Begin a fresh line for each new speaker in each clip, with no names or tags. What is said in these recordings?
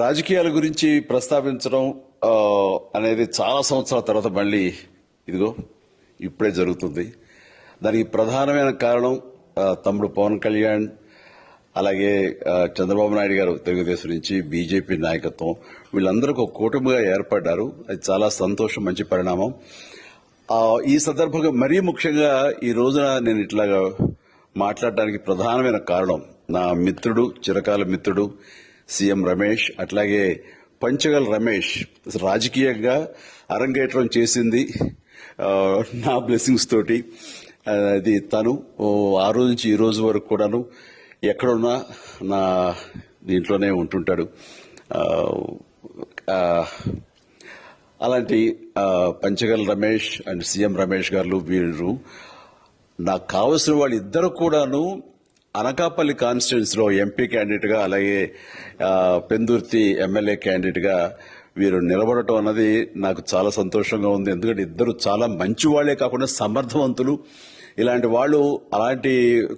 రాజకీయాల గురించి ప్రస్తావించడం అనేది చాలా సంవత్సరాల తర్వాత మళ్ళీ ఇదిగో ఇప్పుడే జరుగుతుంది. దానికి ప్రధానమైన కారణం తమ్ముడు పవన్ కళ్యాణ్, అలాగే చంద్రబాబు నాయుడు గారు తెలుగుదేశం నుంచి, బీజేపీ నాయకత్వం వీళ్ళందరూ ఒక కూటమిగా ఏర్పడ్డారు. అది చాలా సంతోషం, మంచి పరిణామం. ఈ సందర్భంగా మరీ ముఖ్యంగా ఈ రోజున నేను ఇట్లాగా మాట్లాడడానికి ప్రధానమైన కారణం నా మిత్రుడు, చిరకాల మిత్రుడు సీఎం రమేష్, అట్లాగే పంచగల్ రమేష్ రాజకీయంగా అరంగేట్రం చేసింది నా బ్లెస్సింగ్స్ తోటి. అది తను ఆ రోజు నుంచి ఈ రోజు వరకు కూడాను ఎక్కడున్నా నా దీంట్లోనే ఉంటుంటాడు. అలాంటి పంచగల్ రమేష్ అండ్ సీఎం రమేష్ గారు వీరు నాకు కావలసిన వాళ్ళు ఇద్దరు కూడాను అనకాపల్లి కాన్స్టిట్యున్సీ లో ఎంపీ క్యాండిడేట్ గా, అలాగే పెందుర్తి ఎమ్మెల్యే క్యాండిడేట్ గా వీరు నిలబడటం అన్నది నాకు చాలా సంతోషంగా ఉంది. ఎందుకంటే ఇద్దరు చాలా మంచి వాళ్లే కాకుండా సమర్థవంతులు. ఇలాంటి వాళ్ళు అలాంటి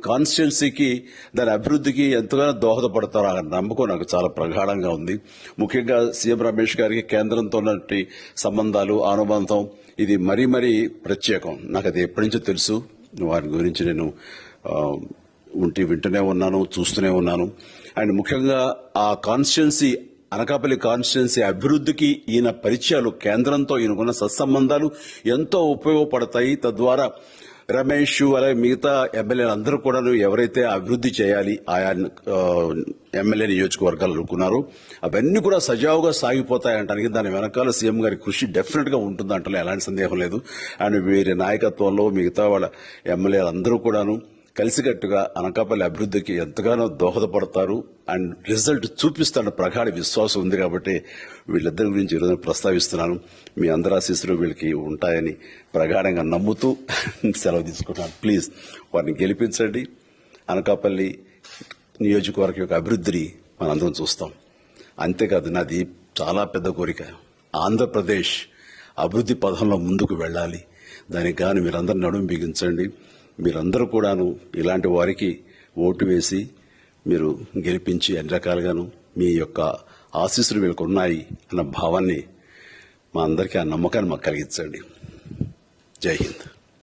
కాన్స్టిట్యున్సీకి, దాని అభివృద్ధికి ఎంతగానో దోహదపడతారు అన్న నమ్మకం నాకు చాలా ప్రగాఢంగా ఉంది. ముఖ్యంగా సీఎం రమేష్ గారికి కేంద్రంతో ఉన్నటువంటి సంబంధాలు, అనుబంధం ఇది మరీ మరీ ప్రత్యేకం. నాకు అది ఎప్పటి నుంచో తెలుసు. వారి గురించి నేను వింటూనే ఉన్నాను, చూస్తూనే ఉన్నాను. అండ్ ముఖ్యంగా ఆ కాన్స్టిట్యున్సీ, అనకాపల్లి కాన్స్టిట్యున్సీ అభివృద్ధికి ఈయన పరిచయాలు, కేంద్రంతో ఈయనకున్న సత్సంబంధాలు ఎంతో ఉపయోగపడతాయి. తద్వారా రమేష్ అలాగే మిగతా ఎమ్మెల్యేలు అందరూ కూడా ఎవరైతే అభివృద్ధి చేయాలి ఆయా ఎమ్మెల్యే నియోజకవర్గాలు అనుకున్నారో అవన్నీ కూడా సజావుగా సాగిపోతాయంటానికి దాని వెనకాల సీఎం గారి కృషి డెఫినెట్ గా ఉంటుందంటే ఎలాంటి సందేహం లేదు. అండ్ వీరి నాయకత్వంలో మిగతా వాళ్ళ ఎమ్మెల్యేలు అందరూ కూడాను కలిసికట్టుగా అనకాపల్లి అభివృద్ధికి ఎంతగానో దోహదపడతారు అండ్ రిజల్ట్ చూపిస్తారన్న ప్రగాఢ విశ్వాసం ఉంది. కాబట్టి వీళ్ళిద్దరి గురించి ఈరోజు ప్రస్తావిస్తున్నాను. మీ అందరి ఆశీస్సులు వీళ్ళకి ఉంటాయని ప్రగాఢంగా నమ్ముతూ సెలవు తీసుకుంటున్నాను. ప్లీజ్ వారిని గెలిపించండి. అనకాపల్లి నియోజకవర్గం యొక్క అభివృద్ధిని మనందరం చూస్తాం. అంతేకాదు, నాది చాలా పెద్ద కోరిక, ఆంధ్రప్రదేశ్ అభివృద్ధి పథంలో ముందుకు వెళ్ళాలి. దానికి గాను మీరందరూ నడుము బిగించండి. మీరందరూ కూడాను ఇలాంటి వారికి ఓటు వేసి మీరు గెలిపించి అన్ని రకాలుగాను మీ యొక్క ఆశీస్సులు వీళ్ళకు ఉన్నాయి అన్న భావాన్ని మా అందరికీ, ఆ నమ్మకాన్ని మాకు కలిగించండి. జై హింద్.